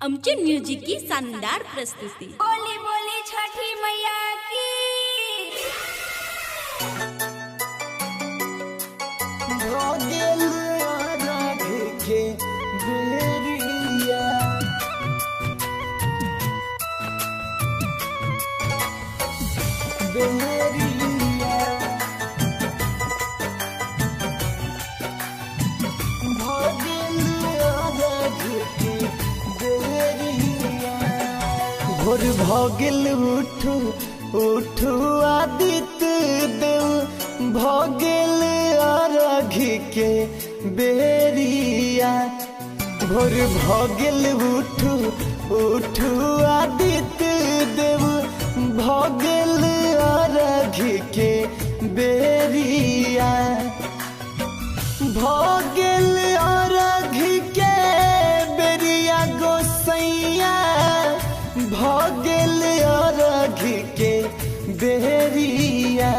अमचूर music की शानदार प्रस्तुति। बोली बोली छठी मैया की। भोर भगिल उठू उठू आदित्य देव भगिल अर्घ के बेरिया। भोर भगिल उठू उठू आदित्य देव भगिल अर्घ के बेरिया। भगिल अर्घ के बेरिया गोसैया भगिल अर्घ के बेरिया।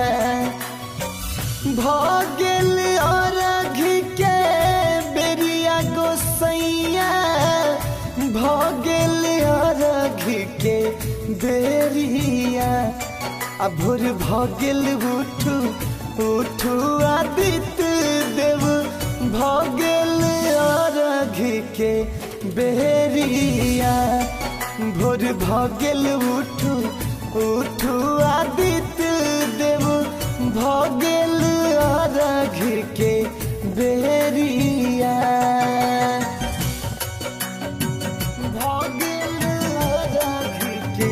भगिल अर्घ के बेरिया गोसैया भगिल अर्घ के बेरिया। भोर भगिल उठू उठू आदित्य देव भगिल अर्घ के बेरिया। भोर भगिल उठू उठू आदित्य देव भगिल अर्घ के बेरिया। भगिल अर्घ के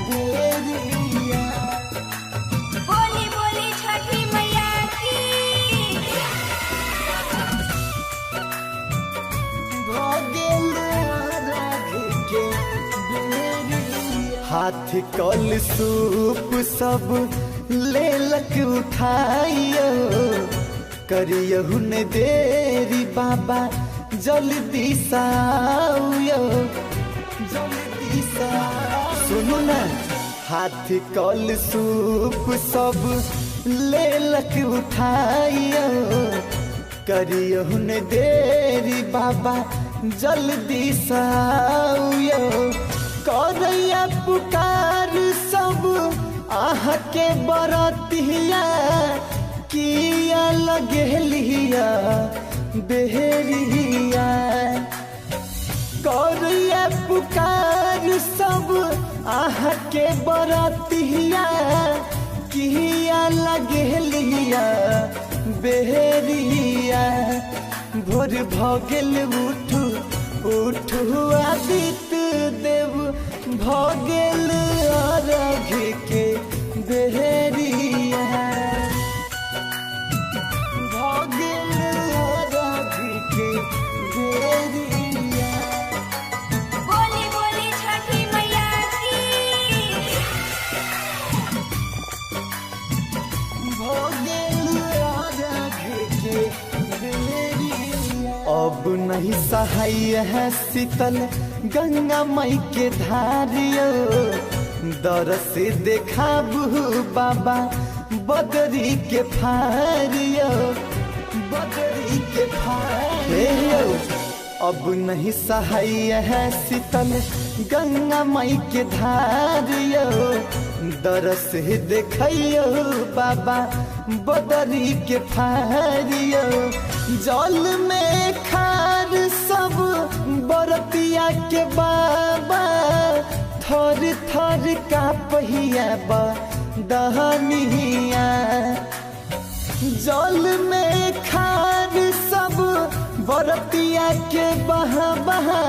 बेरिया। बोली बोली छठी मैया की। भगिल अर्घ के बेरिया। हाथ कल सूप सब लेलक उठाइयो करियहु न देरी बाबा जल्दी साओ जल्दी साओ। सुनो ना हाथ कल सूप सब लेलक उठाइयो करियहु न देरी बाबा जल्दी साओ। करैया पुकार सब आह के बरतिया किया लगेलिया बेरिया। करैया पुकार सब आह के बरतिया किया लगेलिया बेरिया। भोर भगिल उठू उठू आदित्य देव भगिल अर्घ के बेरिया। भगिल अर्घ के बेरिया। बोली बोली छठी मैया की। भगिल अर्घ के बेरिया। अब नहीं सहाय है शीतल गंगा मई के धारियो दरस देखाबू बाबा बदरी के फारियो बदरी के फारियो। अब नहीं सहाय है शीतल गंगा मई के धारियो दरस देखियो बाबा बदरी के फारियो। जल में खार सब बरतिया के बाबा थर थर का पहिया बा दहनिया। जल में खार सब बरतिया के बहा बहा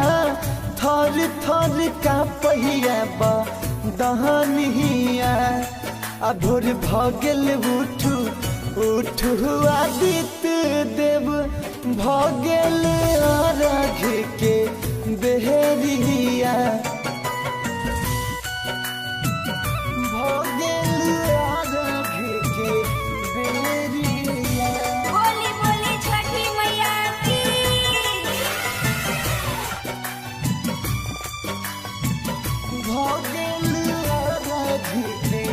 थर थर का पहिया बा दहनिया। भोर भगिल उठू उठू आदित्य देव भगिल अर्घ के बेरिया। भगिल अर्घ के बेरिया। बोली बोली छठी मैया की। भगिल अर्घ के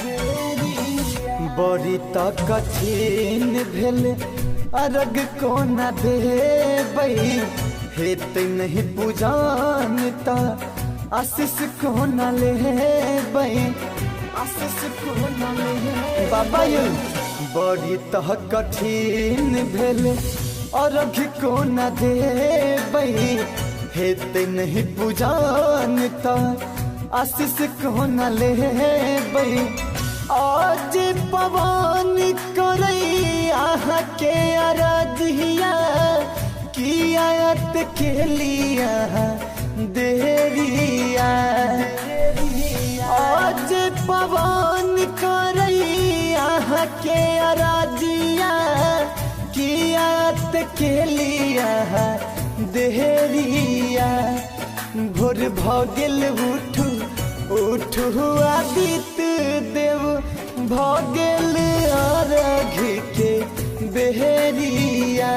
बेरिया। बड़ी तक कठिन भेल अर्घ कोना देबै हेते नहीं पूजानता आशीष को न ले आशीष को न ले बाबा यू बड़ी तह कठिन भेले अर्घ को न देबै हेते नहीं पूजानता आशीष को न लेबै आज पवन करैया के आराधिया कियात के लिया देरिया आज पवन करैया के आराधिया कियात के लिया देरिया भोर भगेल उठू उठू आदित्य देव भगेल अर्घ के बेरिया।